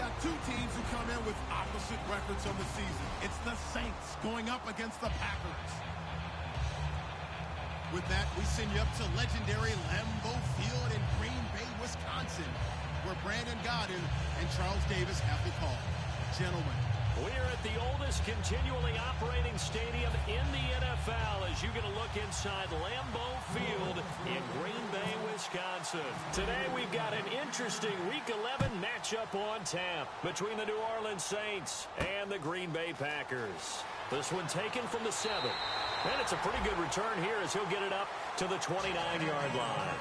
got two teams who come in with opposite records on the season. It's the Saints going up against the Packers. With that, we send you up to legendary Lambeau Field in Green Bay, Wisconsin, where Brandon Gaudin and Charles Davis have the call. Gentlemen. We're at the oldest continually operating stadium in the NFL as you get a look inside Lambeau Field in Green Bay, Wisconsin. Today we've got an interesting Week 11 matchup on tap between the New Orleans Saints and the Green Bay Packers. This one taken from the 7. And it's a pretty good return here as he'll get it up to the 29-yard line.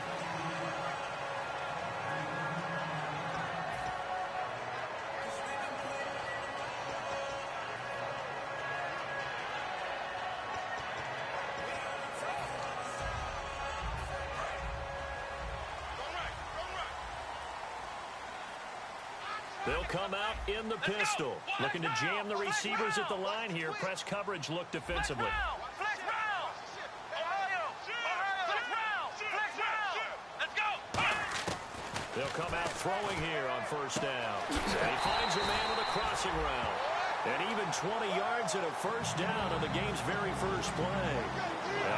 They'll come out in the pistol. Looking to jam the receivers at the line here. Press coverage look defensively. They'll come out throwing here on first down. And he finds a man on the crossing route. And even 20 yards at a first down on the game's very first play.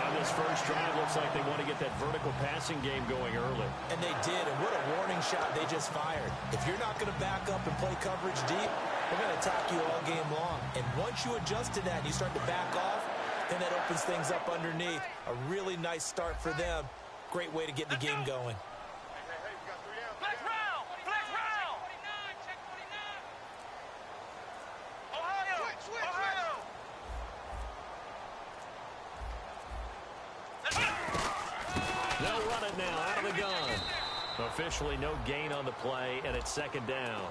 On this first drive, looks like they want to get that vertical passing game going early. And they did, and what a warning shot they just fired. If you're not going to back up and play coverage deep, they're going to attack you all game long. And once you adjust to that and you start to back off, then that opens things up underneath. A really nice start for them. Great way to get the game going. They'll run it now out of the gun. Officially no gain on the play, and it's second down.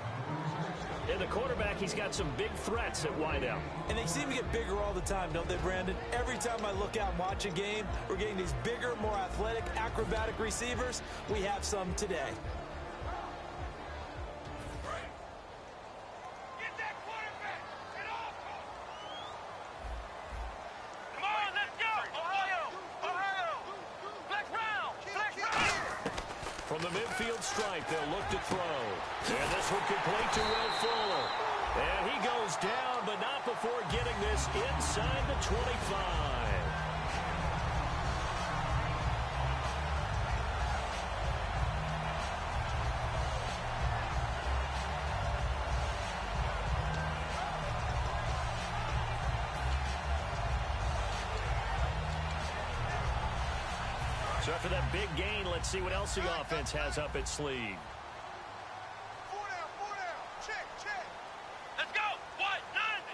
And the quarterback, he's got some big threats at wideout. And they seem to get bigger all the time, don't they, Brandon? Every time I look out and watch a game, we're getting these bigger, more athletic, acrobatic receivers. We have some today. From the midfield stripe, they'll look to throw. And this one complete to Will Fuller. And he goes down, but not before getting this inside the 25. So after that big gain, let's see what else the offense has up its sleeve. Four down. Check. Let's go. 190.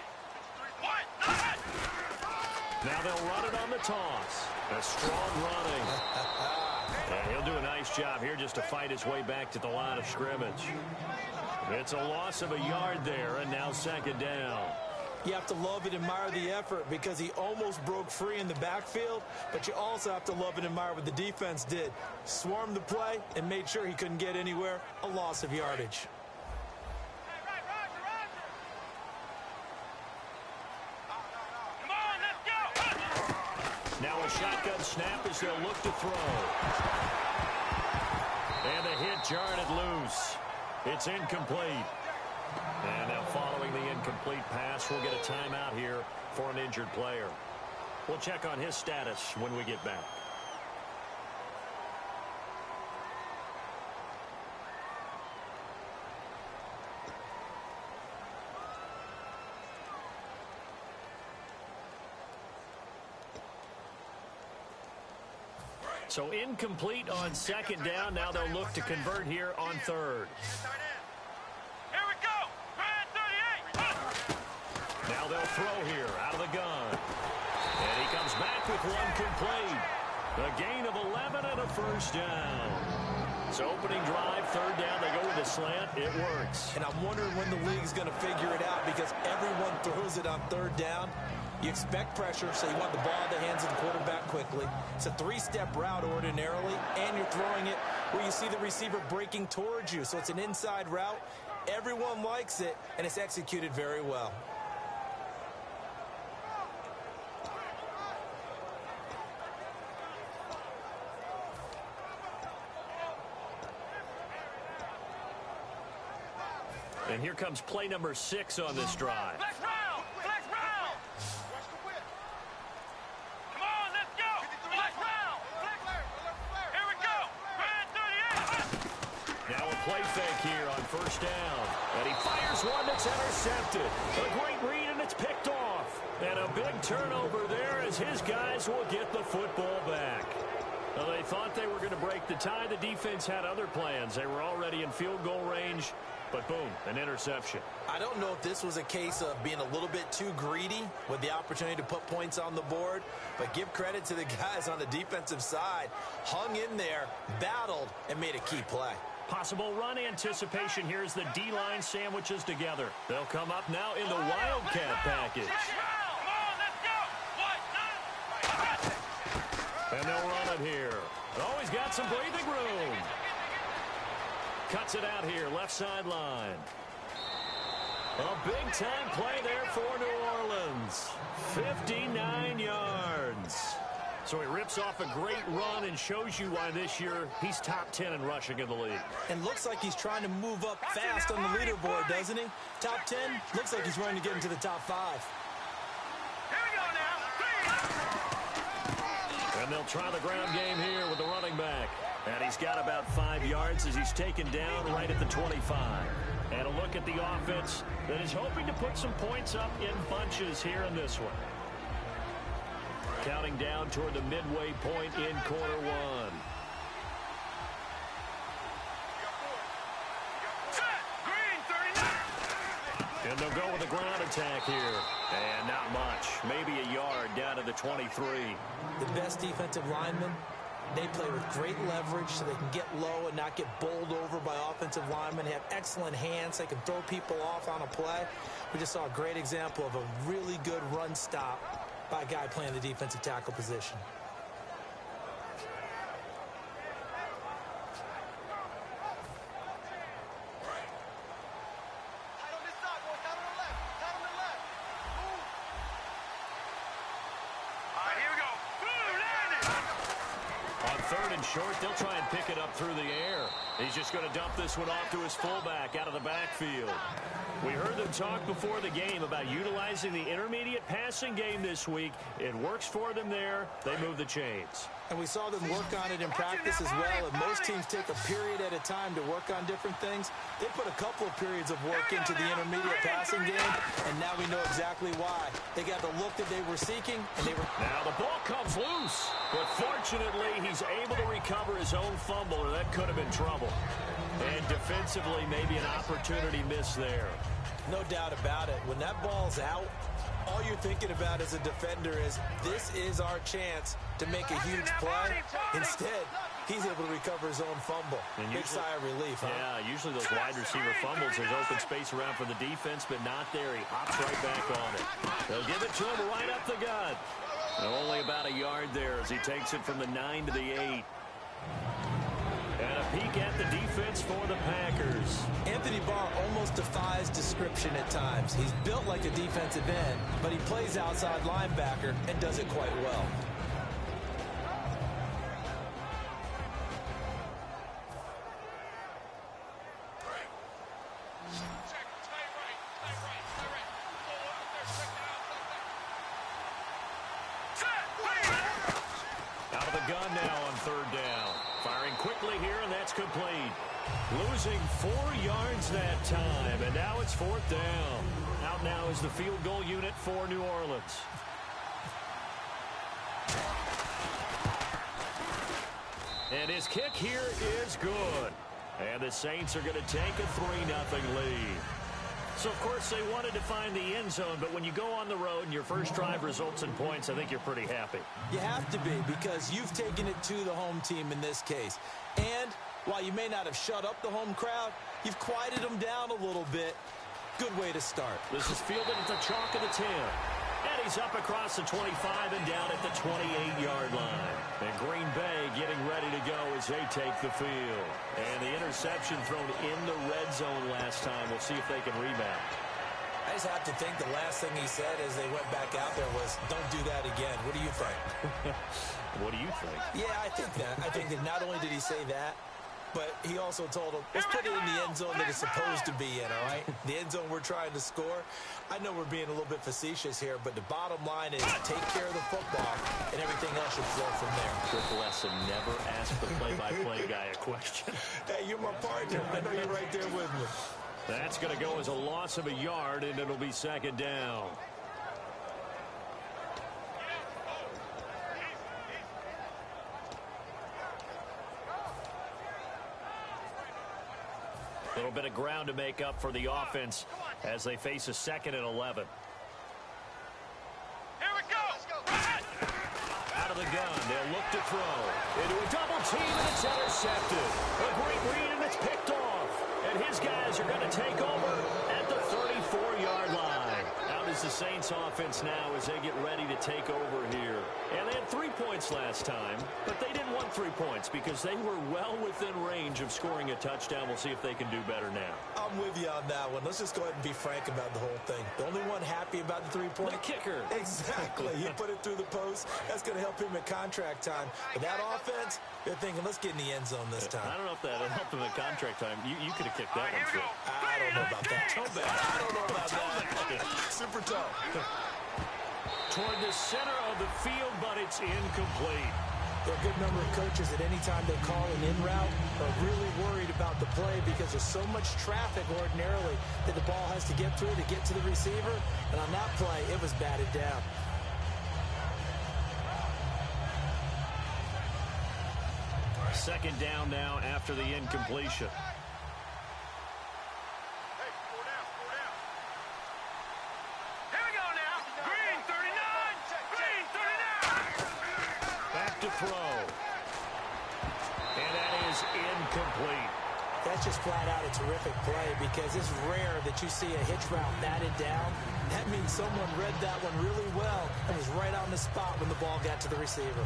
Now they'll run it on the toss. A strong running. And he'll do a nice job here just to fight his way back to the line of scrimmage. It's a loss of a yard there, and now second down. You have to love and admire the effort because he almost broke free in the backfield, but you also have to love and admire what the defense did. Swarmed the play and made sure he couldn't get anywhere. A loss of yardage. Now a shotgun snap as they'll look to throw. And the hit jarred it loose. It's incomplete. And now following the incomplete pass, we'll get a timeout here for an injured player. We'll check on his status when we get back. So incomplete on second down. Now they'll look to convert here on third. Here we go. Now they'll throw here out of the gun. And he comes back with one complete. A gain of 11 and a first down. So opening drive, third down, they go with a slant. It works. And I'm wondering when the league's going to figure it out because everyone throws it on third down. You expect pressure, so you want the ball in the hands of the quarterback quickly. It's a three-step route ordinarily, and you're throwing it where you see the receiver breaking towards you. So it's an inside route. Everyone likes it, and it's executed very well. And here comes play number 6 on this drive. Flex round! Flex round! Come on, let's go! Flex round! Here we go! Grand 38! Now a play fake here on first down. And he fires one that's intercepted. A great read, and it's picked off. And a big turnover there as his guys will get the football back. Well, they thought they were going to break the tie. The defense had other plans. They were already in field goal range. But boom, an interception. I don't know if this was a case of being a little bit too greedy with the opportunity to put points on the board, but give credit to the guys on the defensive side. Hung in there, battled, and made a key play. Possible run anticipation here as the D-line sandwiches together. They'll come up now in the Wildcat package. Come on, let's go! And they'll run it here. Oh, he's got some breathing room. Cuts it out here, left sideline. A big-time play there for New Orleans. 59 yards. So he rips off a great run and shows you why this year he's top 10 in rushing in the league. And looks like he's trying to move up fast on the leaderboard, doesn't he? Top 10, looks like he's running to get into the top 5. Here we go now! And they'll try the ground game here with the running back. And he's got about 5 yards as he's taken down right at the 25. And a look at the offense that is hoping to put some points up in bunches here in this one. Counting down toward the midway point in quarter 1. Set! Green 39! And they'll go with a ground attack here. And not much. Maybe a yard down to the 23. The best defensive linemen, they play with great leverage so they can get low and not get bowled over by offensive linemen. They have excellent hands. They can throw people off on a play. We just saw a great example of a really good run stop by a guy playing the defensive tackle position. Tight on this side, boys. Tight on the left. Tight on the left. Move. All right, here we go. Landed. On third and short, they'll try and pick it up through the air. He's just going to dump this one off to his fullback out of the backfield. We heard them talk before the game about utilizing the intermediate passing game this week. It works for them there. They move the chains. And we saw them work on it in practice as well. And most teams take a period at a time to work on different things. They put a couple of periods of work into the intermediate passing game, and now we know exactly why. They got the look that they were seeking, and they were... Now the ball comes loose, but fortunately he's able to recover his own fumble, or that could have been trouble. And defensively, maybe an opportunity missed there. No doubt about it. When that ball's out, all you're thinking about as a defender is, this is our chance to make a huge play. Instead, he's able to recover his own fumble. And big sigh of relief, huh? Yeah, usually those wide receiver fumbles, there's open space around for the defense, but not there. He hops right back on it. They'll give it to him right up the gut. And only about a yard there as he takes it from the 9 to the 8. And a peek at the defense for the Packers. Anthony Barr almost defies description at times. He's built like a defensive end, but he plays outside linebacker and does it quite well. Out of the gun now on third down. Firing quickly here, and that's complete. Losing 4 yards that time, and now it's fourth down. Out now is the field goal unit for New Orleans. And his kick here is good. And the Saints are going to take a 3-0 lead. So, of course, they wanted to find the end zone, but when you go on the road and your first drive results in points, I think you're pretty happy. You have to be, because you've taken it to the home team in this case. And while you may not have shut up the home crowd, you've quieted them down a little bit. Good way to start. This is fielded at the chalk of the 10. And he's up across the 25 and down at the 28-yard line. And Green Bay getting ready to go as they take the field. And the interception thrown in the red zone last time. We'll see if they can rebound. I just have to think the last thing he said as they went back out there was, don't do that again. What do you think? What do you think? Yeah, I think that. I think that not only did he say that, But he also told him, let's put it in the end zone that it's supposed to be in, all right? The end zone we're trying to score. I know we're being a little bit facetious here, but the bottom line is take care of the football, and everything else should flow from there. Good lesson. Never ask the play-by-play guy a question. Hey, you're my partner. I know you're right there with me. That's going to go as a loss of a yard, and it'll be second down. A little bit of ground to make up for the offense as they face a 2nd and 11. Here we go. Out of the gun, they'll look to throw. Into a double team, and it's intercepted. A great read, and it's picked off. And his guys are going to take over at the 34-yard line. Out is the Saints offense now as they get ready to take over here. And they had 3 points last time, but they didn't want 3 points because they were well within range of scoring a touchdown. We'll see if they can do better now. I'm with you on that one. Let's just go ahead and be frank about the whole thing. The only one happy about the 3-point. The kicker. Exactly. He put it through the post. That's going to help him at contract time. But that offense, they're thinking, let's get in the end zone this time. I don't know if that helped him at contract time. You could have kicked that one. I don't know about that. Toe bad. I don't know about that. Super toe. Toward the center of the field, but it's incomplete. There are a good number of coaches at any time they call an in route are really worried about the play because there's so much traffic ordinarily that the ball has to get through to get to the receiver. And on that play, it was batted down. Second down now after the incompletion. Throw. And that is incomplete. That's just flat out a terrific play because it's rare that you see a hitch route batted down. That means someone read that one really well and was right on the spot when the ball got to the receiver.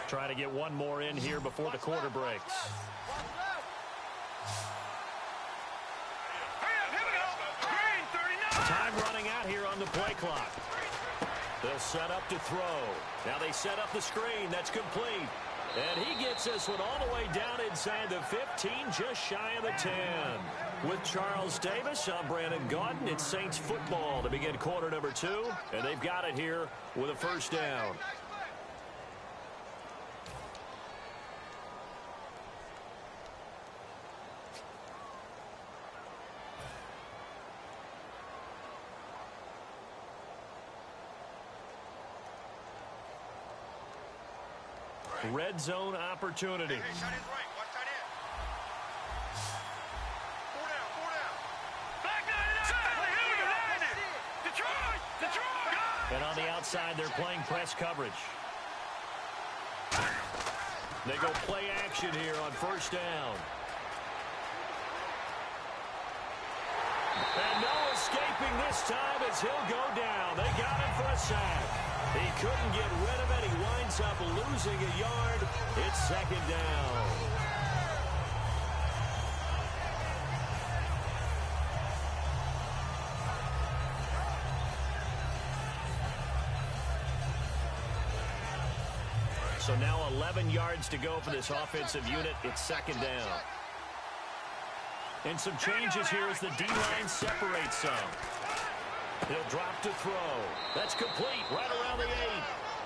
Trying to get one more in here before the quarter breaks. Time running out here on the play clock. They'll set up to throw. Now they set up the screen. That's complete. And he gets this one all the way down inside the 15, just shy of the 10. With Charles Davis, I'm Brandon Gaudin. It's Saints football to begin quarter number 2. And they've got it here with a first down. Red zone opportunity. Hey, shot his right. Watch tight end. 4 down, 4 down. Back 99. Detroit! Detroit! And on the outside, they're playing press coverage. They go play action here on first down. And no escaping this time as he'll go down. They got him for a sack. He couldn't get rid of it. He winds up losing a yard. It's second down. So now 11 yards to go for this offensive unit. It's second down. And some changes here as the D-line separates some. He'll drop to throw. That's complete right around the 8.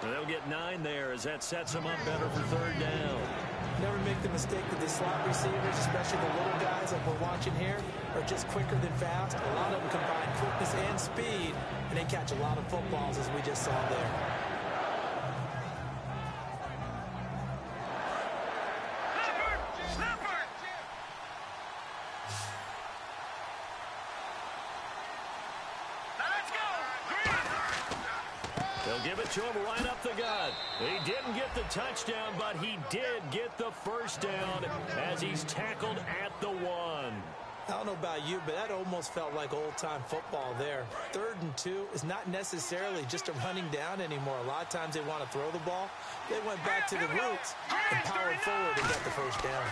And they'll get 9 there as that sets them up better for third down. Never make the mistake that the slot receivers, especially the little guys like we're watching here, are just quicker than fast. A lot of them combine quickness and speed, and they catch a lot of footballs as we just saw there. Give it to him right up the gut. He didn't get the touchdown, but he did get the first down as he's tackled at the 1. I don't know about you, but that almost felt like old-time football there. 3rd and 2 is not necessarily just a running down anymore. A lot of times they want to throw the ball. They went back to the roots and powered forward and got the first down.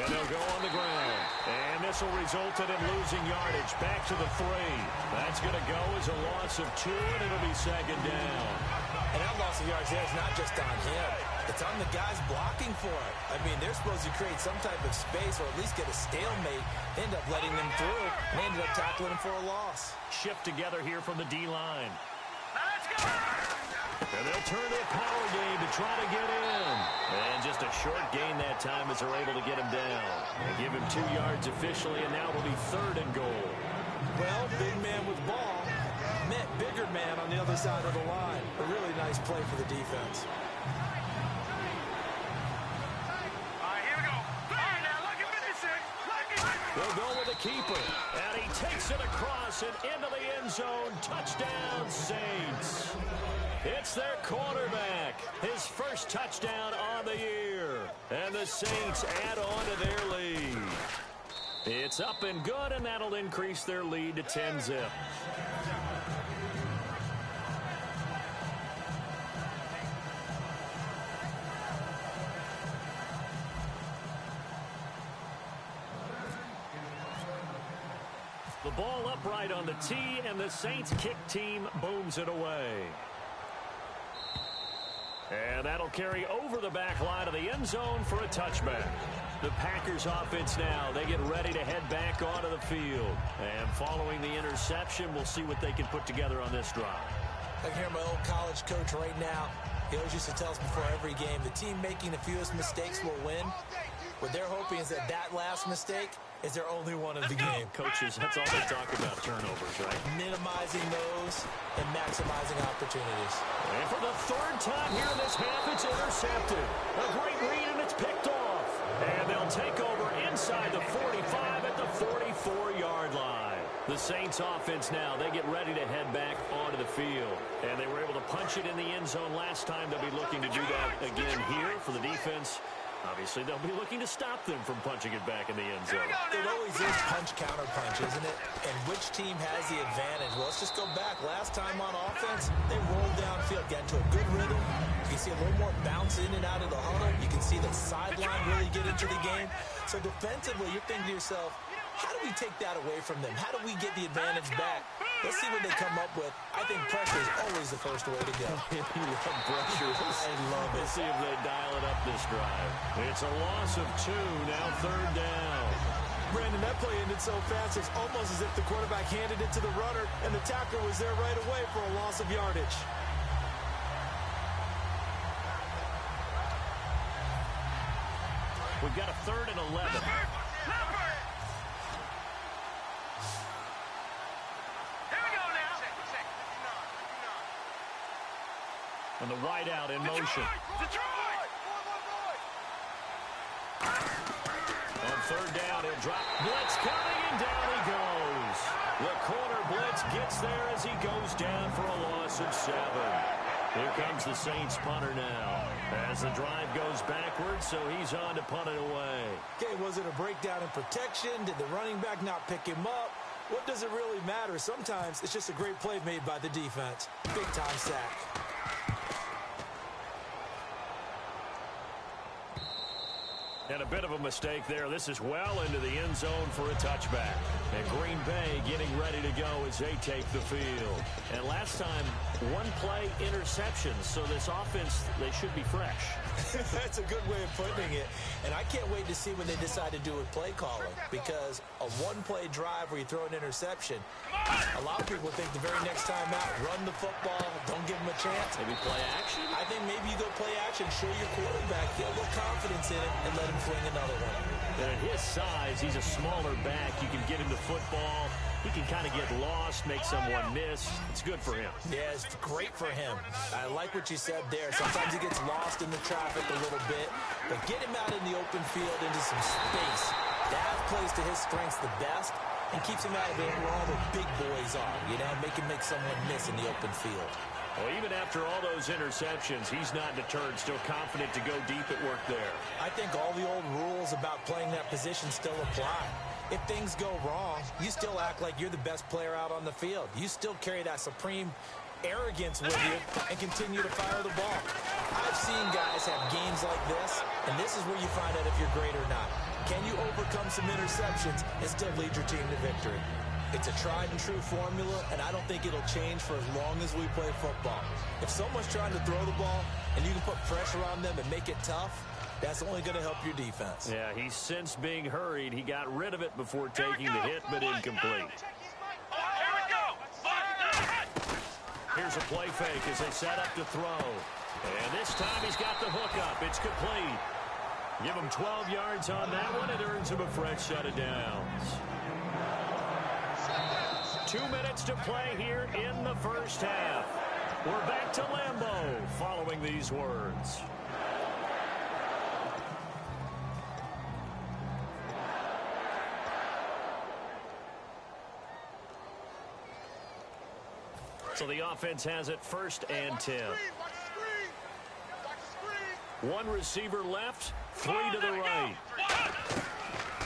And they'll go on the ground. And this will result in him losing yardage. Back to the 3. That's going to go as a loss of 2, and it'll be 2nd down. And that loss of yards there is not just on him. It's on the guys blocking for it. I mean, they're supposed to create some type of space or at least get a stalemate. They end up letting them through, and they ended up tackling him for a loss. Shift together here from the D-line. Let's go! And they'll turn to a power game to try to get in. And just a short gain that time as they're able to get him down. They give him 2 yards officially, and now it'll be 3rd and goal. Well, big man with ball met bigger man on the other side of the line. A really nice play for the defense. They'll go with the keeper, and he takes it across and into the end zone. Touchdown, Saints. It's their quarterback, his first touchdown on the year, and the Saints add on to their lead. It's up and good, and that'll increase their lead to 10-zip. The ball upright on the tee, and the Saints kick team booms it away. And that'll carry over the back line of the end zone for a touchback. The Packers offense now, they get ready to head back onto the field. And following the interception, we'll see what they can put together on this drive. I can hear my old college coach right now. He always used to tell us before every game, the team making the fewest mistakes will win. What they're hoping is that last mistake is their only one of the game. Coaches, that's all they talk about, turnovers, right? Minimizing those and maximizing opportunities. And for the 3rd time here in this half, it's intercepted. A great read, and it's picked off. And they'll take over inside the 45 at the 44-yard line. The Saints offense now, they get ready to head back onto the field. And they were able to punch it in the end zone last time. They'll be looking to do that again here for the defense. Obviously, they'll be looking to stop them from punching it back in the end zone. It always is punch-counter-punch, isn't it? And which team has the advantage? Well, let's just go back. Last time on offense, they rolled downfield, got into a good rhythm. You can see a little more bounce in and out of the huddle. You can see the sideline really get into the game. So defensively, you're thinking to yourself, how do we take that away from them? How do we get the advantage back? Let's see what they come up with. I think pressure is always the first way to go. You love pressure. I love it. Let's see if they dial it up this drive. It's a loss of 2, now 3rd down. Brandon, that play ended so fast, it's almost as if the quarterback handed it to the runner, and the tackler was there right away for a loss of yardage. We've got a 3rd and 11. And the wideout in motion. On 3rd down, he'll drop. Blitz coming, and down he goes. The corner blitz gets there as he goes down for a loss of 7. Here comes the Saints punter now. As the drive goes backwards, so he's on to punt it away. Okay, was it a breakdown in protection? Did the running back not pick him up? What does it really matter? Sometimes it's just a great play made by the defense. Big-time sack. And a bit of a mistake there. This is well into the end zone for a touchback. And Green Bay getting ready to go as they take the field. And last time, 1 play interceptions. So this offense, they should be fresh. That's a good way of putting it. And I can't wait to see when they decide to do with play calling. Because a 1-play drive where you throw an interception, a lot of people think the very next time out, run the football, don't give them a chance. Maybe play action? I think maybe you go play action, show your quarterback, get a little confidence in it, and let him fling another one. And at his size, he's a smaller back. You can get him to football. He can kind of get lost, make someone miss. It's good for him. Yeah, it's great for him. I like what you said there. Sometimes he gets lost in the traffic a little bit, but get him out in the open field into some space. That plays to his strengths the best and keeps him out of it where all the big boys are, you know, make him make someone miss in the open field. Well, even after all those interceptions, he's not deterred, still confident to go deep at work there. I think all the old rules about playing that position still apply. if things go wrong, you still act like you're the best player out on the field. You still carry that supreme arrogance with you and continue to fire the ball. I've seen guys have games like this, and this is where you find out if you're great or not. Can you overcome some interceptions and still lead your team to victory? It's a tried and true formula, and I don't think it'll change for as long as we play football. If someone's trying to throw the ball and you can put pressure on them and make it tough, that's only going to help your defense. Yeah, he's since being hurried. He got rid of it before taking the hit, but incomplete. Here we go. Here's a play fake as they set up to throw. And this time he's got the hook up. It's complete. Give him 12 yards on that one. It earns him a fresh set of downs. 2 minutes to play here in the first half. We're back to Lambeau following these words. So the offense has it 1st and 10. One receiver left, 3 to the right.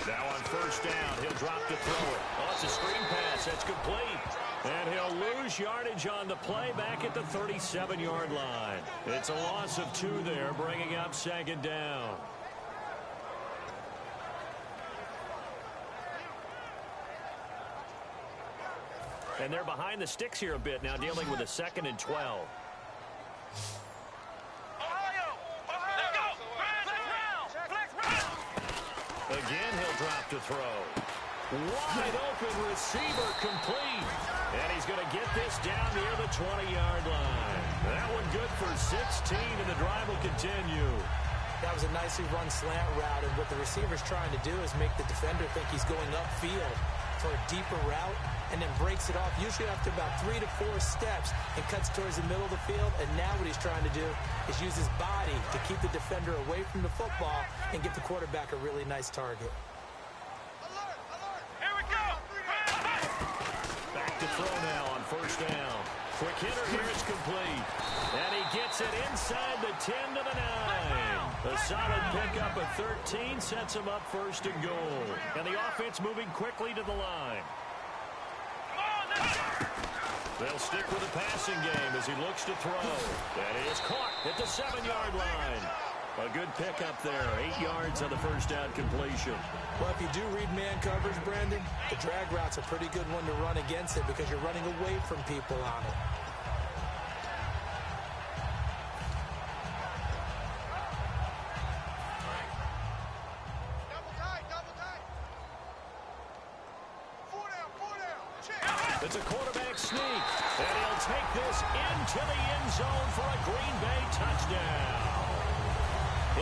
Now on 1st down, he'll drop to throw it. Oh, it's a screen pass. That's complete. And he'll lose yardage on the play back at the 37-yard line. It's a loss of 2 there, bringing up 2nd down. And they're behind the sticks here a bit now, dealing with a 2nd and 12. Again, he'll drop to throw. Wide open receiver complete. And he's going to get this down near the 20-yard line. That one good for 16, and the drive will continue. That was a nicely run slant route, and what the receiver's trying to do is make the defender think he's going upfield for a deeper route, and then breaks it off, usually after about 3 to 4 steps, and cuts towards the middle of the field. And now what he's trying to do is use his body to keep the defender away from the football and give the quarterback a really nice target. Here we go. Back to throw now on 1st down. Quick hitter here is complete. And he gets it inside the 10 to the 9. A solid pickup of 13 sets him up 1st and goal. And the offense moving quickly to the line. They'll stick with the passing game as he looks to throw. That is caught at the 7-yard line. A good pickup there. 8 yards on the 1st down completion. Well, if you do read man coverage, Brandon, the drag route's a pretty good one to run against it because you're running away from people on it. It's a quarterback sneak, and he'll take this into the end zone for a Green Bay touchdown.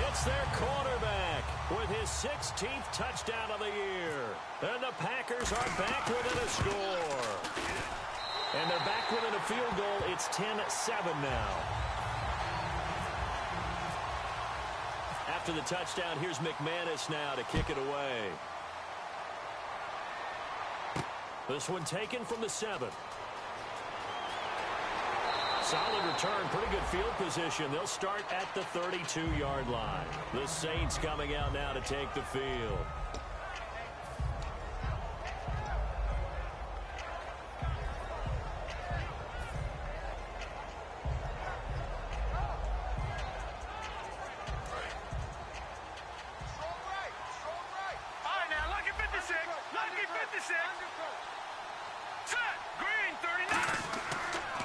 It's their quarterback with his 16th touchdown of the year. And the Packers are back within a score. And they're back within a field goal. It's 10-7 now. After the touchdown, here's McManus now to kick it away. This one taken from the 7. Solid return, pretty good field position. They'll start at the 32-yard line. The Saints coming out now to take the field.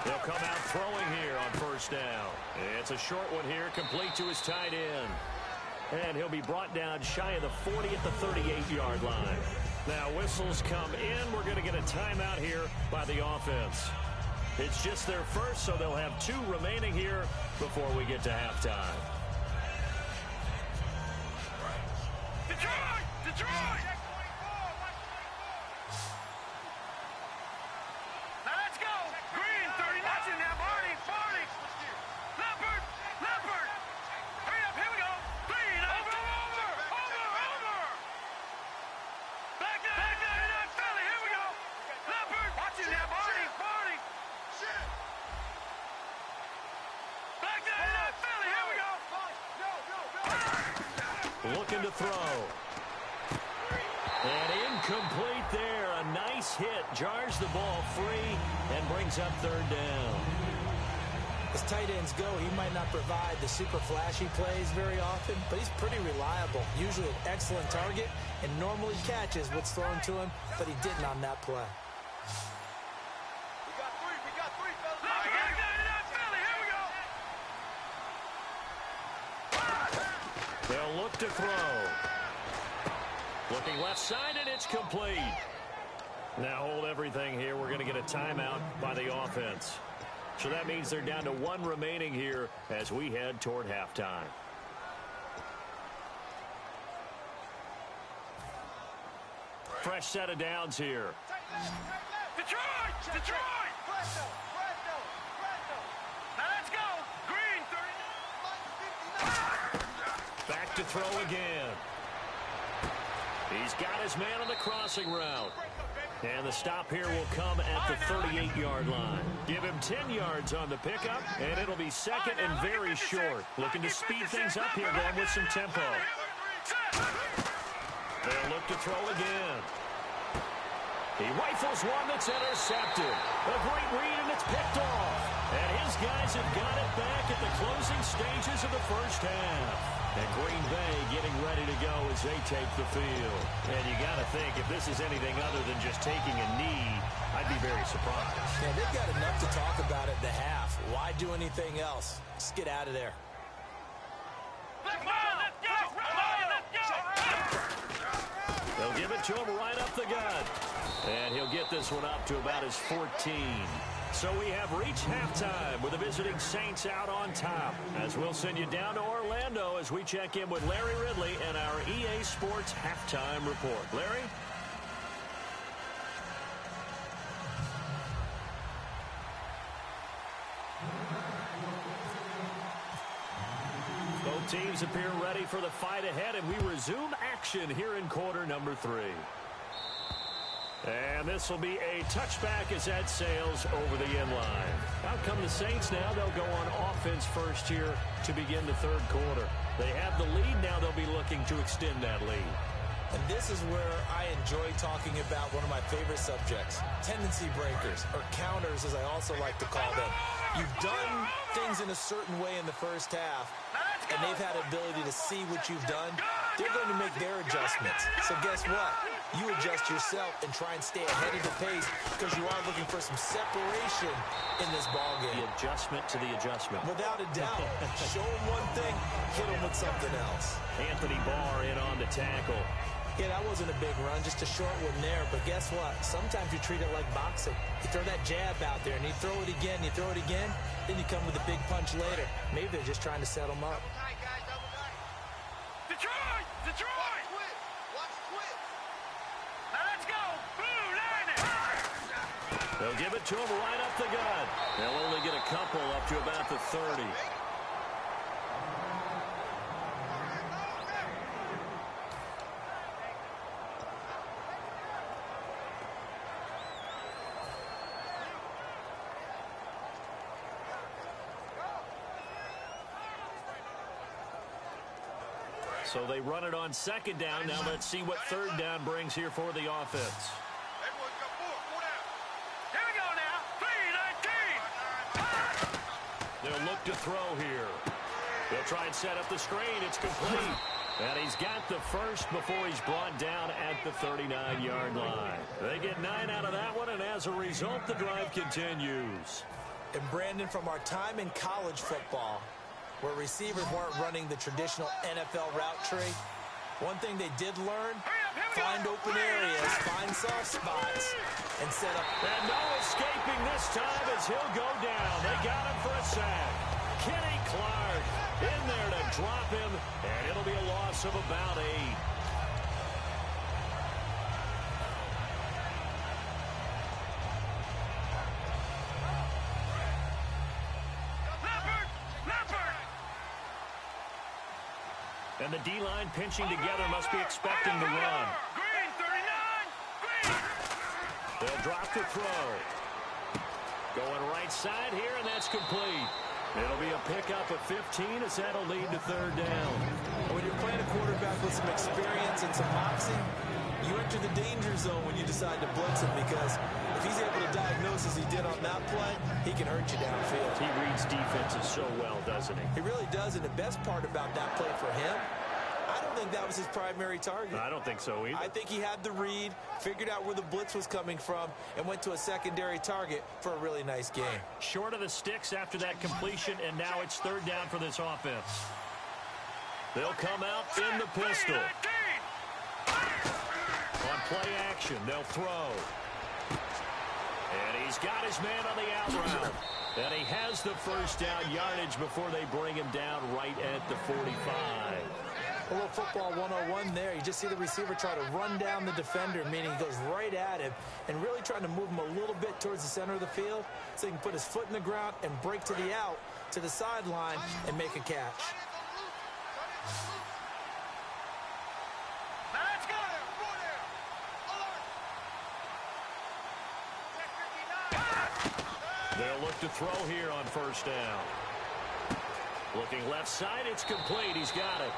They'll come out throwing here on 1st down. It's a short one here, complete to his tight end. And he'll be brought down shy of the 40 at the 38-yard line. Now whistles come in. We're going to get a timeout here by the offense. It's just their first, so they'll have 2 remaining here before we get to halftime. Detroit! Detroit! Now let's go! Green, 30, that's in there. Barney, Barney! Leopard! Leopard! Hurry up, here we go! Green, over! Back there, Philly, here we go! Leopard! Watch it now, Barney, Barney! Shit! Back there, Philly, here we go! Go! Looking to throw. And incomplete there. A nice hit. Jars the ball free and brings up third down. As tight ends go, he might not provide the super flashy plays very often, but he's pretty reliable. Usually an excellent target and normally catches what's thrown to him, but he didn't on that play. We got three, fellas. All right, here we go. They'll look to throw. Looking left side, and it's complete. Now hold everything here. We're going to get a timeout by the offense. So that means they're down to one remaining here as we head toward halftime. Fresh set of downs here. Detroit! Now let's go. Green, 39. Back to throw again. He's got his man on the crossing route. And the stop here will come at the 38-yard line. Give him 10 yards on the pickup, and it'll be second and very short. Looking to speed things up here then with some tempo. They'll look to throw again. He rifles one that's intercepted. A great read, and it's picked off. And his guys have got it back at the closing stages of the first half. And Green Bay getting ready to go as they take the field. And you got to think, if this is anything other than just taking a knee, I'd be very surprised. Yeah, they've got enough to talk about at the half. Why do anything else? Just get out of there. Let's go. They'll give it to him right up the gut. And he'll get this one up to about his 14. So we have reached halftime with the visiting Saints out on top. As we'll send you down to Orlando as we check in with Larry Ridley and our EA Sports Halftime Report. Larry? Both teams appear ready for the fight ahead, and we resume action here in quarter number 3. And this will be a touchback as that sails over the end line. Out come the Saints now. They'll go on offense first here to begin the third quarter. They have the lead. Now they'll be looking to extend that lead. And this is where I enjoy talking about one of my favorite subjects, tendency breakers, or counters as I also like to call them. You've done things in a certain way in the first half, and they've had ability to see what you've done. They're going to make their adjustments. So guess what? You adjust yourself and try and stay ahead of the pace because you are looking for some separation in this ballgame. The adjustment to the adjustment. Without a doubt. Show them one thing, hit them with something else. Anthony Barr in on the tackle. Yeah, that wasn't a big run, just a short one there. But guess what? Sometimes you treat it like boxing. You throw that jab out there, and you throw it again, then you come with a big punch later. Maybe they're just trying to set them up. Detroit! Watch quit! Now let's go! Blue line it! They'll give it to him right up the gut. They'll only get a couple up to about the 30. So they run it on second down. Now let's see what third down brings here for the offense. Everyone's got four down. Here we go now. 3-19. They'll look to throw here. They'll try and set up the screen. It's complete. And he's got the first before he's brought down at the 39-yard line. They get 9 out of that one, and as a result, the drive continues. And Brandon, from our time in college football, where receivers weren't running the traditional NFL route tree, one thing they did learn, find open areas, find soft spots, and set up. And no escaping this time as he'll go down. They got him for a sack. Kenny Clark in there to drop him, and it'll be a loss of about 8. And the D-line pinching together must be expecting the run. Green, 39. Green. They'll drop the throw. Going right side here, and that's complete. It'll be a pickup of 15 as that'll lead to third down. When you're playing a quarterback with some experience and some moxie, You enter the danger zone when you decide to blitz him, because if he's able to diagnose as he did on that play, he can hurt you downfield. He reads defenses so well, doesn't he? He really does, and the best part about that play for him, I don't think that was his primary target. I don't think so either. I think he had the read, figured out where the blitz was coming from, and went to a secondary target for a really nice game. Short of the sticks after that completion, and now it's third down for this offense. They'll come out in the pistol. On play action, they'll throw. And he's got his man on the out route. And he has the first down yardage before they bring him down right at the 45. A little football 101 there. You just see the receiver try to run down the defender, meaning he goes right at him and really trying to move him a little bit towards the center of the field so he can put his foot in the ground and break to the out, to the sideline, and make a catch. Let's go. They'll look to throw here on first down. Looking left side, it's complete. He's got it.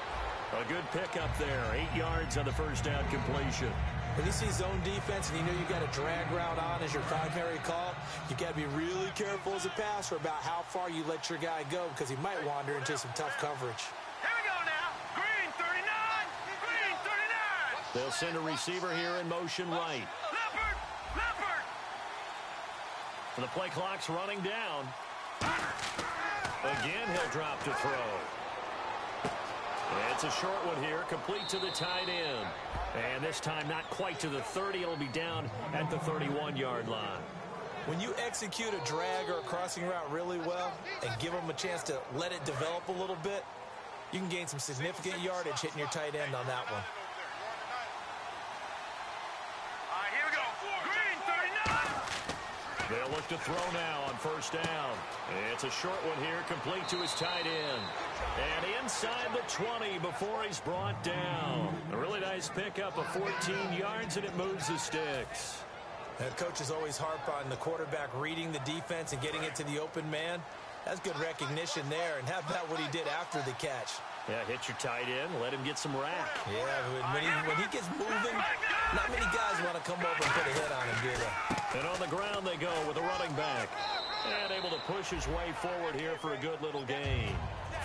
A good pickup there. 8 yards on the first down completion. When you see zone defense and you know you got a drag route on as your primary call, you got to be really careful as a passer about how far you let your guy go, because he might wander into some tough coverage. Here we go now. Green 39. Green 39. They'll send a receiver here in motion right. Leopard. Leopard. And the play clock's running down. Again, he'll drop to throw. It's a short one here, complete to the tight end. And this time not quite to the 30. It'll be down at the 31-yard line. When you execute a drag or a crossing route really well and give them a chance to let it develop a little bit, you can gain some significant yardage hitting your tight end on that one. All right, here we go. Green 39. They'll look to throw now on first down. It's a short one here, complete to his tight end. And inside the 20 before he's brought down. A really nice pickup of 14 yards, and it moves the sticks. Coaches always harp on the quarterback reading the defense and getting it to the open man. That's good recognition there. And how about what he did after the catch? Yeah, hit your tight end, let him get some rack. Yeah, when he gets moving, not many guys want to come over and put a hit on him, do they? And on the ground they go with a running back. And able to push his way forward here for a good little gain.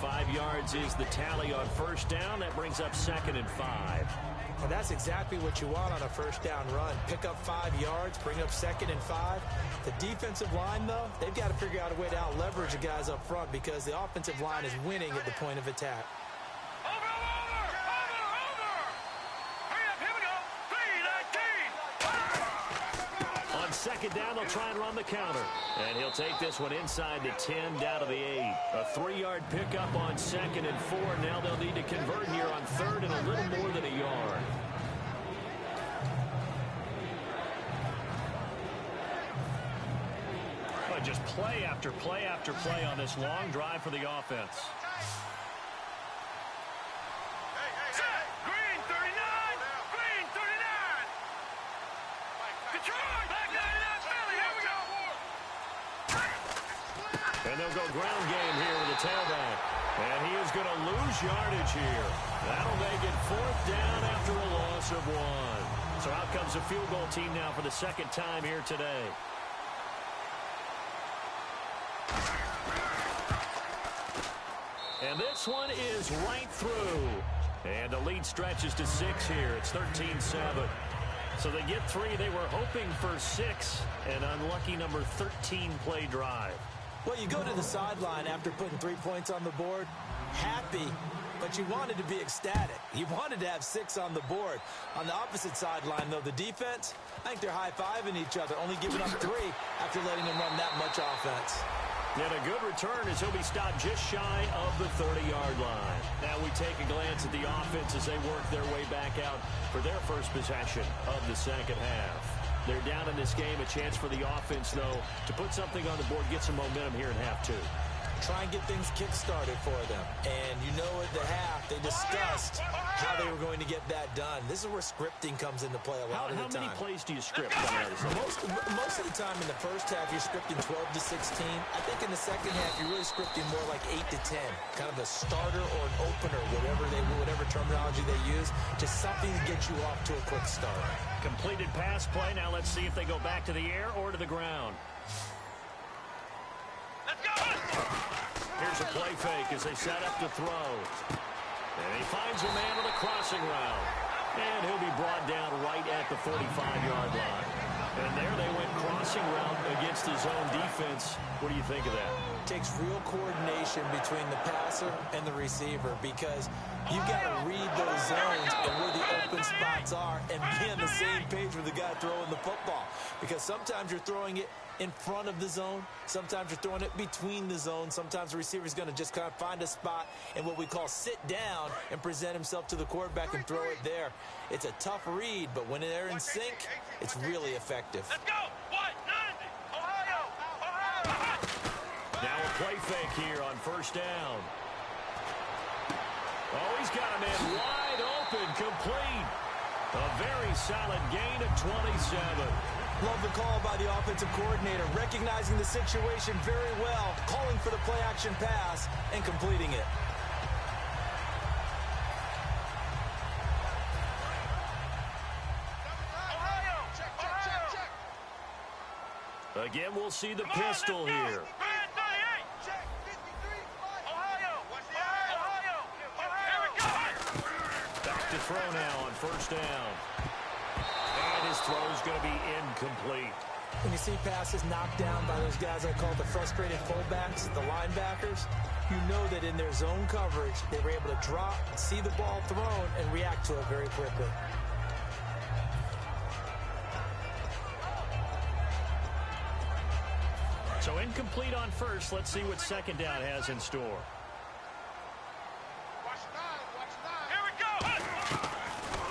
5 yards is the tally on first down. That brings up 2nd and 5. And that's exactly what you want on a first down run. Pick up 5 yards, bring up 2nd and 5. The defensive line, though, they've got to figure out a way to out-leverage the guys up front, because the offensive line is winning at the point of attack. Over. Hurry up, here we go. 3-19. On second down, they'll try and run the counter. And he'll take this one inside the 10, down to the 8. A 3-yard pickup on 2nd and 4. Now they'll need to convert here on 3rd and a little more than a yard. But just play after play after play on this long drive for the offense. Green 39. Green 39. Detroit. Back 99 Philly. Here we go. And they'll go ground game here with the tailback. And he is going to lose yardage here. That'll make it 4th down after a loss of 1. So out comes the field goal team now for the 2nd time here today. And this one is right through. And the lead stretches to 6 here. It's 13-7. So they get 3. They were hoping for 6. An unlucky number 13 play drive. Well, you go to the sideline after putting 3 points on the board, happy, but you wanted to be ecstatic. You wanted to have 6 on the board. On the opposite sideline, though, the defense, I think they're high-fiving each other, only giving up 3 after letting them run that much offense. And a good return as he'll be stopped just shy of the 30-yard line. Now we take a glance at the offense as they work their way back out for their first possession of the second half. They're down in this game. A chance for the offense, though, to put something on the board, get some momentum here in half 2. Try and get things kick-started for them. And you know at the half, they discussed how they were going to get that done. This is where scripting comes into play a lot of the time. How many plays do you script coming out of this? Most of the time in the first half, you're scripting 12 to 16. I think in the second half, you're really scripting more like 8 to 10. Kind of a starter or an opener, whatever terminology they use. Just something to get you off to a quick start. Completed pass play. Now let's see if they go back to the air or to the ground. Let's go! Here's a play fake as they set up to throw. And he finds a man on the crossing route. And he'll be brought down right at the 45-yard line. And there they went crossing route against his own defense. What do you think of that? It takes real coordination between the passer and the receiver because you've got to read those zones and where the open spots are and be on the same page with the guy throwing the football. Because sometimes you're throwing it in front of the zone. Sometimes you're throwing it between the zones. Sometimes the receiver's going to just kind of find a spot and what we call sit down and present himself to the quarterback and throw it there. It's a tough read, but when they're in sync, it's really effective. Let's go! 190! Ohio! Ohio! Now a play fake here on first down. Oh, he's got a man wide open, complete. A very solid gain of 27. Love the call by the offensive coordinator, recognizing the situation very well, calling for the play-action pass, and completing it. Ohio! Check. Again, we'll see the pistol here. Check. 53. Ohio! Ohio! Here we go! Back to throw now on first down. And his throw's going to be incomplete. When you see passes knocked down by those guys I call the frustrated fullbacks, the linebackers, you know that in their zone coverage, they were able to drop, see the ball thrown, and react to it very quickly. So incomplete on first. Let's see what second down has in store. Here we go!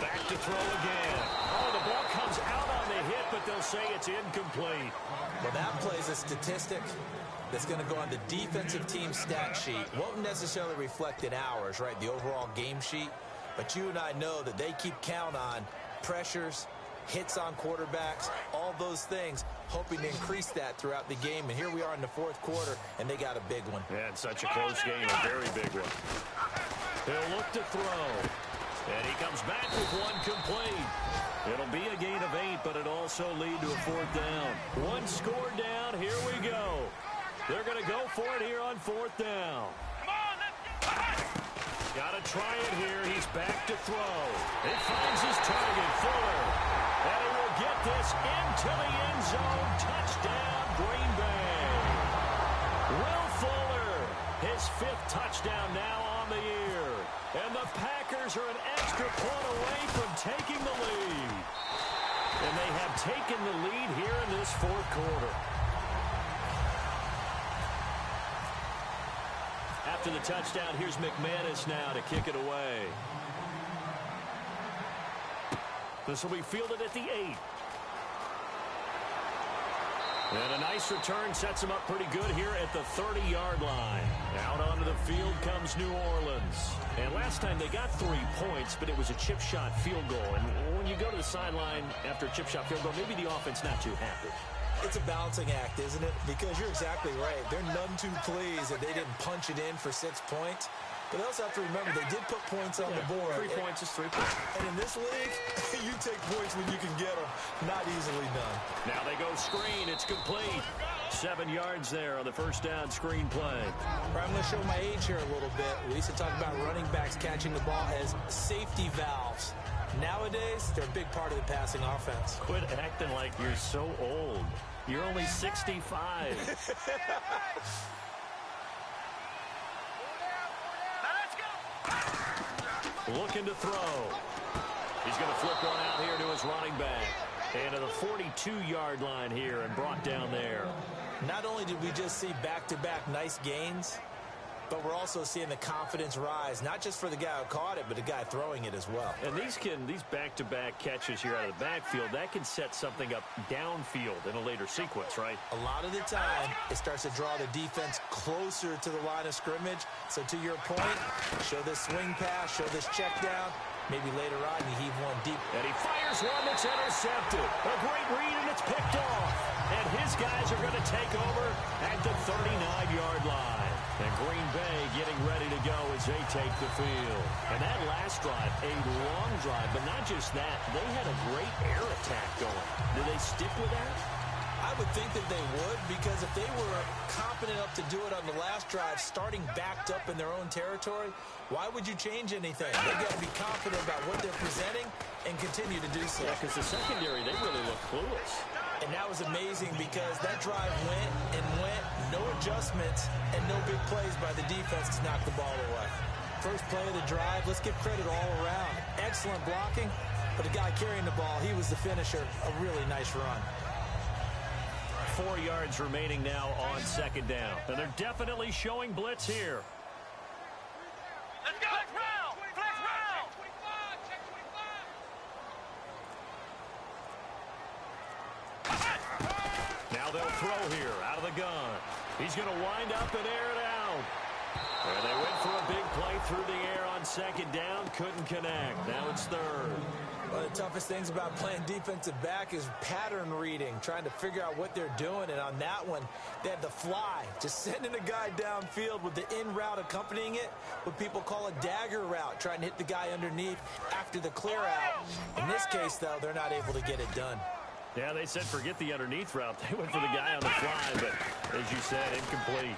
Back to throw again. Oh, the ball comes out on the hit, but they'll say it's incomplete. Well, that plays a statistic that's going to go on the defensive team stat sheet. Won't necessarily reflect in ours, right, the overall game sheet. But you and I know that they keep count on pressures, hits on quarterbacks, all those things, hoping to increase that throughout the game. And here we are in the fourth quarter, and they got a big one. Yeah, it's such a close game, a very big one. He'll look to throw. And he comes back with one complete. It'll be a gain of 8, but it'll also lead to a fourth down. One score down. Here we go. They're going to go for it here on fourth down. Come on, let's go! Got to try it here. He's back to throw. He finds his target, Fuller. And he will get this into the end zone. Touchdown, Green Bay. Will Fuller, his 5th touchdown now on the year. And the Packers are an extra point away from taking the lead. And they have taken the lead here in this fourth quarter. After the touchdown, here's McManus now to kick it away. This will be fielded at the 8. And a nice return sets him up pretty good here at the 30-yard line. Out onto the field comes New Orleans. And last time they got 3 points, but it was a chip shot field goal. And when you go to the sideline after a chip shot field goal, maybe the offense not too happy. It's a balancing act, isn't it? Because you're exactly right. They're none too pleased that they didn't punch it in for 6 points. But they also have to remember they did put points on the board. 3 points is 3 points. And in this league, you take points when you can get them. Not easily done. Now they go screen. It's complete. 7 yards there on the first down screen play. I'm going to show my age here a little bit. We used to talk about running backs catching the ball as safety valves. Nowadays, they're a big part of the passing offense. Quit acting like you're so old. You're only 65. Looking to throw. He's going to flip one out here to his running back. And to the 42-yard line here and brought down there. Not only did we just see back-to-back nice gains, but we're also seeing the confidence rise, not just for the guy who caught it, but the guy throwing it as well. And these back-to-back catches here out of the backfield, that can set something up downfield in a later sequence, right? A lot of the time, it starts to draw the defense closer to the line of scrimmage. So to your point, show this swing pass, show this check down. Maybe later on, you heave one deep. And he fires one that's intercepted. A great read, and it's picked off. And his guys are going to take over at the 39-yard line. And Green Bay getting ready to go as they take the field. And that last drive, a long drive, but not just that. They had a great air attack going. Do they stick with that? I would think that they would, because if they were confident enough to do it on the last drive, starting backed up in their own territory, why would you change anything? They've got to be confident about what they're presenting and continue to do so. Yeah, because the secondary, they really look clueless. And that was amazing because that drive went and went, no adjustments, and no big plays by the defense to knock the ball away. First play of the drive, let's give credit all around. Excellent blocking, but the guy carrying the ball, he was the finisher. A really nice run. 4 yards remaining now on second down. And they're definitely showing blitz here. Let's go. Flex round. Flex round. Now they'll throw here out of the gun. He's going to wind up and air it out. And they went for a big play through the air on second down. Couldn't connect. Now it's third. One of the toughest things about playing defensive back is pattern reading, trying to figure out what they're doing. And on that one, they had the fly, just sending a guy downfield with the in route accompanying it, what people call a dagger route, trying to hit the guy underneath after the clear out. In this case, though, they're not able to get it done. Yeah, they said forget the underneath route. They went for the guy on the fly, but as you said, incomplete.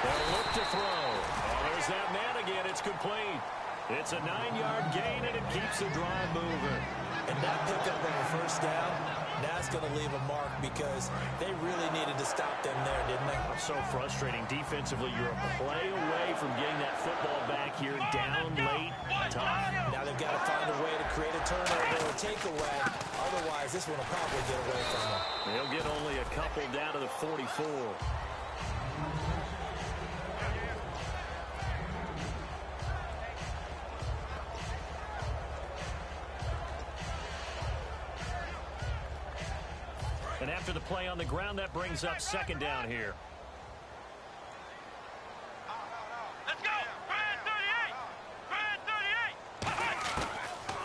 They'll look to throw. Oh, there's that man again. It's complete. It's a 9-yard gain, and it keeps the drive moving. And that pickup on the first down, that's going to leave a mark because they really needed to stop them there, didn't they? So frustrating. Defensively, you're a play away from getting that football back here down late. Tough. Now they've got to find a way to create a turnover or a takeaway. Otherwise, this one will probably get away from them. They'll get only a couple down to the 44. And after the play on the ground, that brings up second down here. Let's go. Brand 38. Brand 38.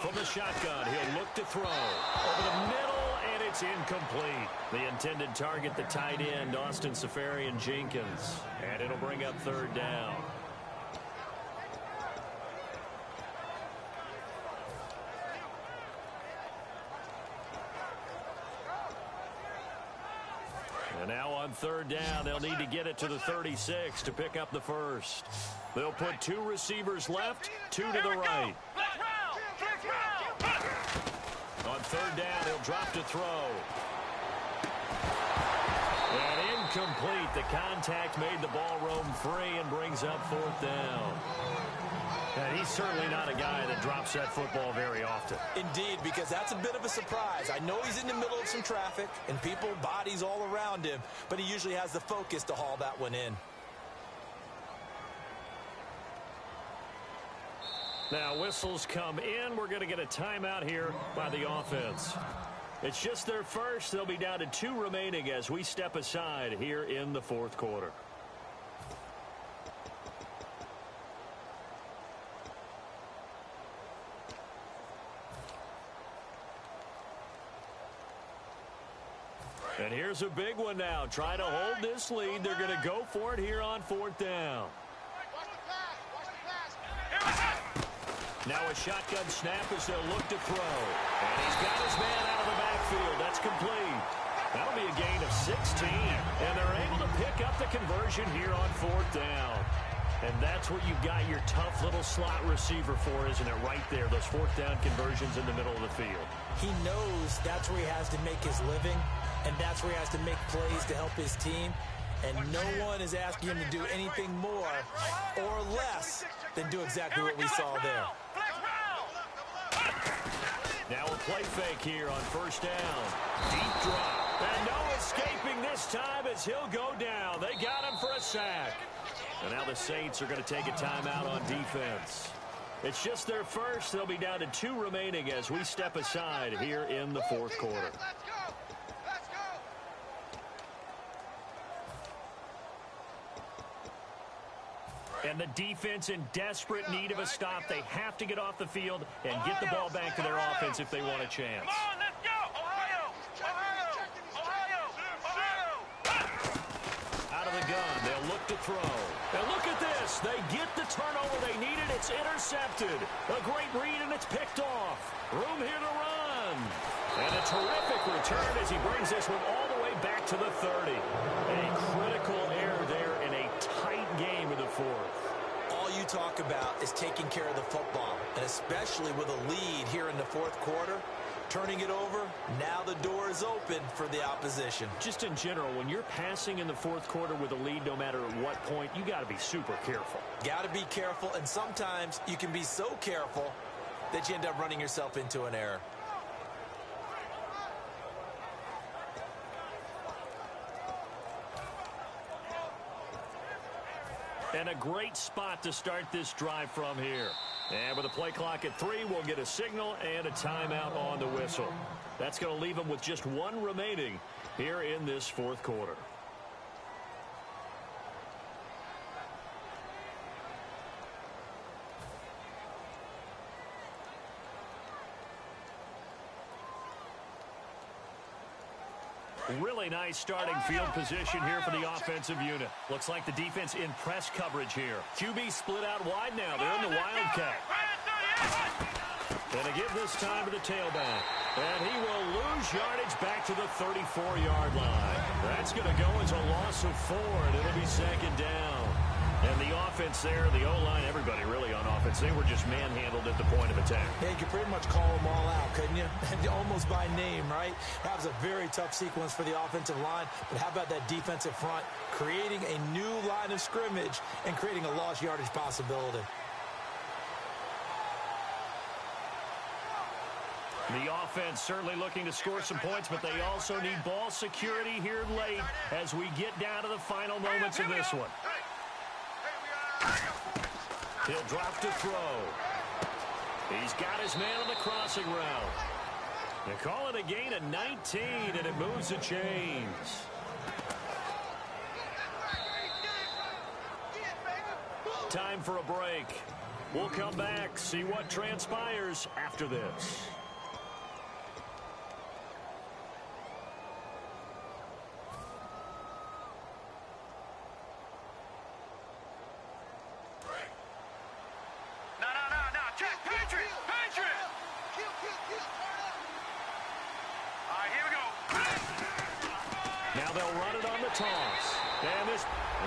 From the shotgun, he'll look to throw. Over the middle, and it's incomplete. The intended target, the tight end, Austin Safarian-Jenkins. And it'll bring up third down. And now on third down, they'll need to get it to the 36 to pick up the first. They'll put 2 receivers left, 2 to the right. Flex round. Flex round. On third down, he'll drop to throw. And incomplete. The contact made the ball roam free and brings up fourth down. And he's certainly not a guy that drops that football very often. Indeed, because that's a bit of a surprise. I know he's in the middle of some traffic and people, bodies all around him, but he usually has the focus to haul that one in. Now whistles come in. We're going to get a timeout here by the offense. It's just their first. They'll be down to 2 remaining as we step aside here in the fourth quarter. And here's a big one now. Trying to hold this lead. They're going to go for it here on fourth down. Now a shotgun snap as they'll look to throw. And he's got his man out of the backfield. That's complete. That'll be a gain of 16. And they're able to pick up the conversion here on fourth down. And that's what you've got your tough little slot receiver for, isn't it? Right there, those fourth down conversions in the middle of the field. He knows that's where he has to make his living, and that's where he has to make plays to help his team. And no one is asking him to do anything more or less than do exactly what we saw there. Now a play fake here on first down. Deep drop. And no escaping this time as he'll go down. They got him for a sack. And now the Saints are going to take a timeout on defense. It's just their first. They'll be down to 2 remaining as we step aside here in the fourth quarter. And the defense in desperate need of a stop. They have to get off the field and get the ball back to their offense if they want a chance. Come on, let's go. Ohio. Out of of the gun. They'll look to throw. And look at this. They get the turnover they needed. It's intercepted. A great read, and it's picked off. Room here to run. And a terrific return as he brings this one all the way back to the 30. A critical error there in a tight game in the fourth. All you talk about is taking care of the football, and especially with a lead here in the fourth quarter. Turning it over, now the door is open for the opposition. Just in general, when you're passing in the fourth quarter with a lead, no matter at what point, you got to be super careful. Got to be careful, and sometimes you can be so careful that you end up running yourself into an error. And a great spot to start this drive from here. And with a play clock at 3, we'll get a signal and a timeout on the whistle. That's going to leave them with just one remaining here in this fourth quarter. Really nice starting field position here for the offensive unit. Looks like the defense in press coverage here. QB split out wide now. They're in the Wildcat. And to give this time to the tailback. And he will lose yardage back to the 34-yard line. That's going to go as a loss of 4, and it'll be second down. And the offense there, the O-line, everybody really on offense, they were just manhandled at the point of attack. Yeah, you could pretty much call them all out, couldn't you? Almost by name, right? That was a very tough sequence for the offensive line. But how about that defensive front creating a new line of scrimmage and creating a lost yardage possibility? The offense certainly looking to score some points, but they also need ball security here late as we get down to the final moments of this one. He'll drop to throw. He's got his man on the crossing route. They call it a gain of 19, and it moves the chains. Time for a break. We'll come back, see what transpires after this. Now they'll run it on the toss. And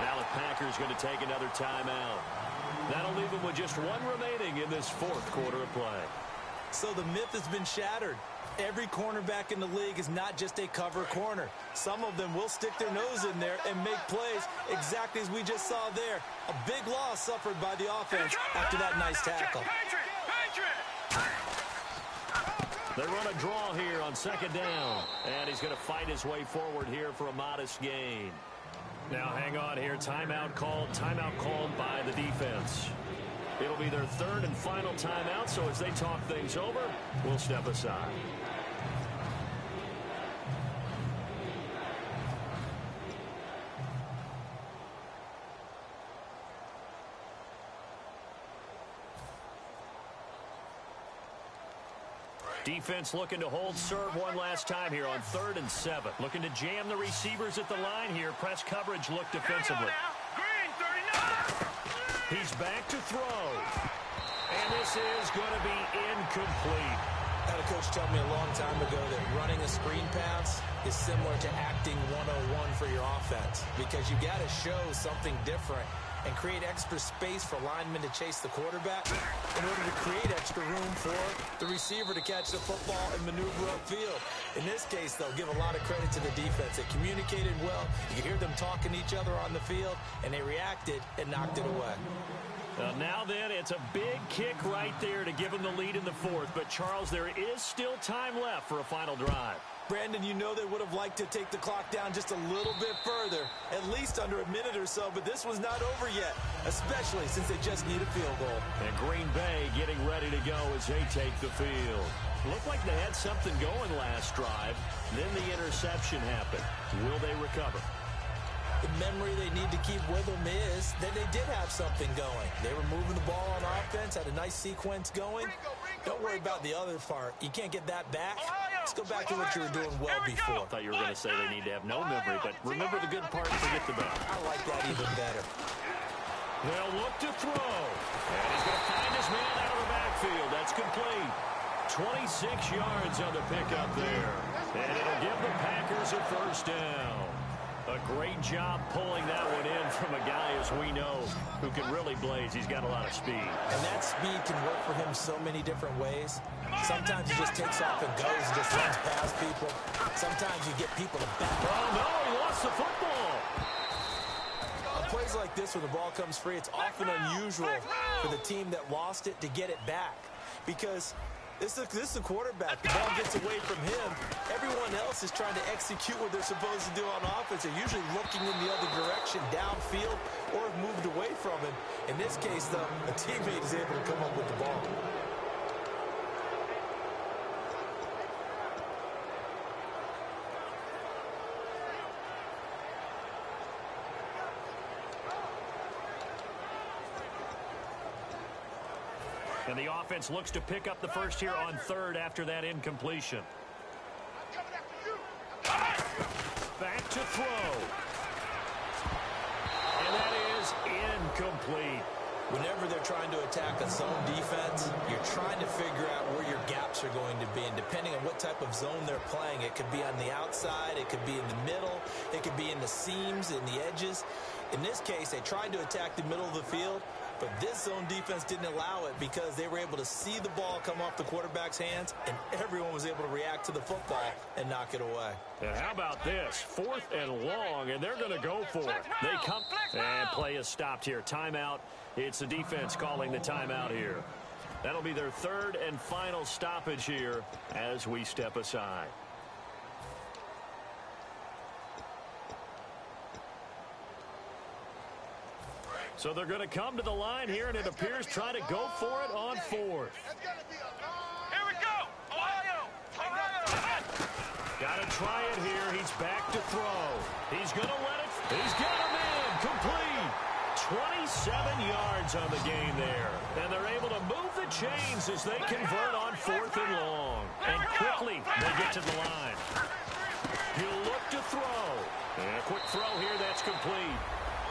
now the Packers going to take another timeout. That'll leave them with just one remaining in this fourth quarter of play. So the myth has been shattered. Every cornerback in the league is not just a cover corner. Some of them will stick their nose in there and make plays exactly as we just saw there. A big loss suffered by the offense after that nice tackle. They run a draw here on second down. And he's going to fight his way forward here for a modest gain. Now hang on here. Timeout called by the defense. It'll be their third and final timeout, so as they talk things over, we'll step aside. Defense looking to hold serve one last time here on 3rd and 7. Looking to jam the receivers at the line here. Press coverage look defensively. He's back to throw. And this is going to be incomplete. I had a coach tell me a long time ago that running a screen pass is similar to acting 101 for your offense, because you got to show something different and create extra space for linemen to chase the quarterback in order to create extra room for the receiver to catch the football and maneuver upfield. In this case, they'll give a lot of credit to the defense. They communicated well. You could hear them talking to each other on the field, and they reacted and knocked it away. Now then, it's a big kick right there to give them the lead in the fourth. But, Charles, there is still time left for a final drive. Brandon, you know they would have liked to take the clock down just a little bit further, at least under a minute or so, but this was not over yet, especially since they just need a field goal. And Green Bay getting ready to go as they take the field. Looked like they had something going last drive. Then the interception happened. Will they recover? The memory they need to keep with them is that they did have something going. They were moving the ball on offense, had a nice sequence going. Don't worry about the other part. You can't get that back. Let's go back to what you were doing well before. I thought you were going to say they need to have no memory, but remember the good part and forget the bad. I like that even better. They'll look to throw. And he's going to find his man out of the backfield. That's complete. 26 yards on the pickup there. And it'll give the Packers a first down. A great job pulling that one in from a guy, as we know, who can really blaze. He's got a lot of speed. And that speed can work for him so many different ways. Sometimes he just takes off and goes and just runs past people. Sometimes you get people to back up. Oh, no, he lost the football. On plays like this where the ball comes free, it's often unusual for the team that lost it to get it back. Because this is a quarterback. The ball gets away from him. Everyone else is trying to execute what they're supposed to do on offense. They're usually looking in the other direction, downfield, or have moved away from him. In this case, though, a teammate is able to come up with the ball. And the offense looks to pick up the first here on third after that incompletion. Back to throw. And that is incomplete. Whenever they're trying to attack a zone defense, you're trying to figure out where your gaps are going to be. And depending on what type of zone they're playing, it could be on the outside, it could be in the middle, it could be in the seams, in the edges. In this case, they tried to attack the middle of the field, but this zone defense didn't allow it because they were able to see the ball come off the quarterback's hands, and everyone was able to react to the football and knock it away. And how about this? 4th and long, and they're going to go for it. They come, and play is stopped here. Timeout. It's the defense calling the timeout here. That'll be their third and final stoppage here as we step aside. So they're going to come to the line here, and it appears try to go for it on 4th. Here we go. Ohio. Got to try it here. He's back to throw. He's going to let it. He's got him in. Complete. 27 yards on the game there. And they're able to move the chains as they convert on 4th and long. And quickly they get to the line. He'll look to throw. And a quick throw here. That's complete.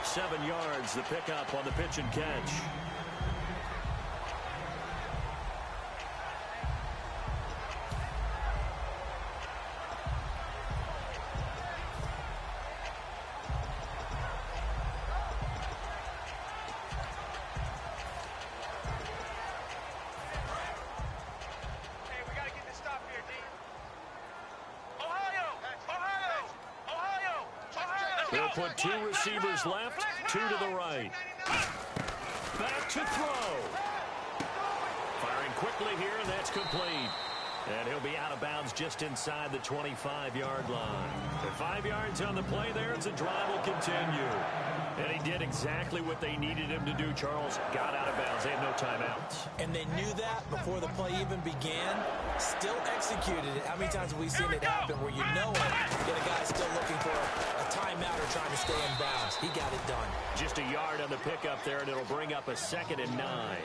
7 yards, the pickup on the pitch and catch. Hey, we got to get this stop here, D. Ohio. Ohio. Ohio. Ohio. They'll put 2 receivers left, 2 to the right. Back to throw. Firing quickly here, and that's complete. And he'll be out of bounds just inside the 25-yard line. The 5 yards on the play there as the drive will continue. And he did exactly what they needed him to do, Charles. Got out of bounds. They had no timeouts. And they knew that before the play even began, still executed it. How many times have we seen it happen where you know it, yet a guy's still looking for a timeout or trying to stay in bounds? He got it done. Just a yard on the pickup there, and it'll bring up a 2nd and 9.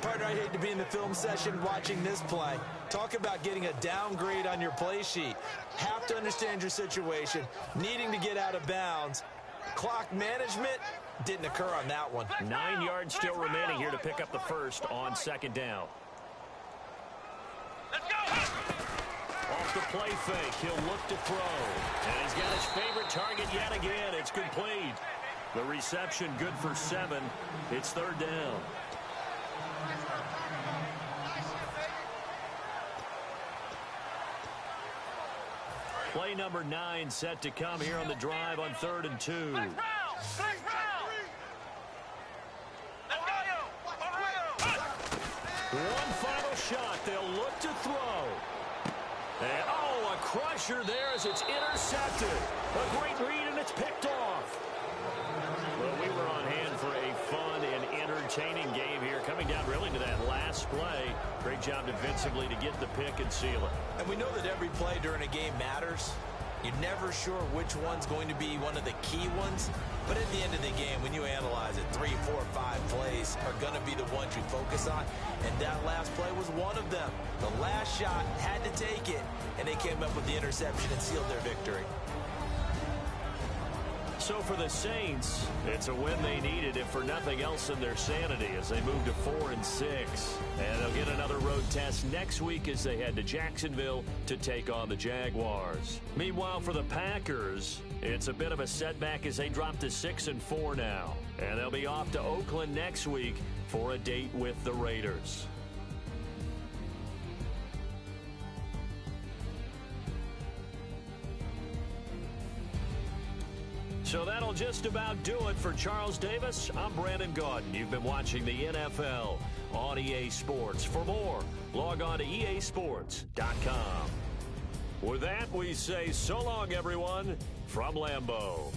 Partner, I hate to be in the film session watching this play. Talk about getting a downgrade on your play sheet. Have to understand your situation, needing to get out of bounds. Clock management didn't occur on that one. 9 yards still remaining here to pick up the first on 2nd down. Let's go. Off the play fake, he'll look to throw. And he's got his favorite target yet again. It's complete. The reception good for 7. It's 3rd down. Play number 9 set to come here on the drive on 3rd and 2. Ohio. Ohio. One final shot. They'll look to throw. And, oh, a crusher there as it's intercepted. A great read, and it's picked off. Well, we were on hand for a fun and entertaining game here, coming down really to that last play. Great job defensively to get the pick and seal it. And we know that every play during a game matters. You're never sure which one's going to be one of the key ones, but at the end of the game, when you analyze it, 3, 4, 5 plays are going to be the ones you focus on, and that last play was one of them. The last shot had to take it, and they came up with the interception and sealed their victory. So for the Saints, it's a win they needed, if for nothing else, in their sanity as they move to 4-6. And they'll get another road test next week as they head to Jacksonville to take on the Jaguars. Meanwhile, for the Packers, it's a bit of a setback as they drop to 6-4 now. And they'll be off to Oakland next week for a date with the Raiders. So that'll just about do it for Charles Davis. I'm Brandon Gaudin. You've been watching the NFL on EA Sports. For more, log on to easports.com. With that, we say so long, everyone, from Lambeau.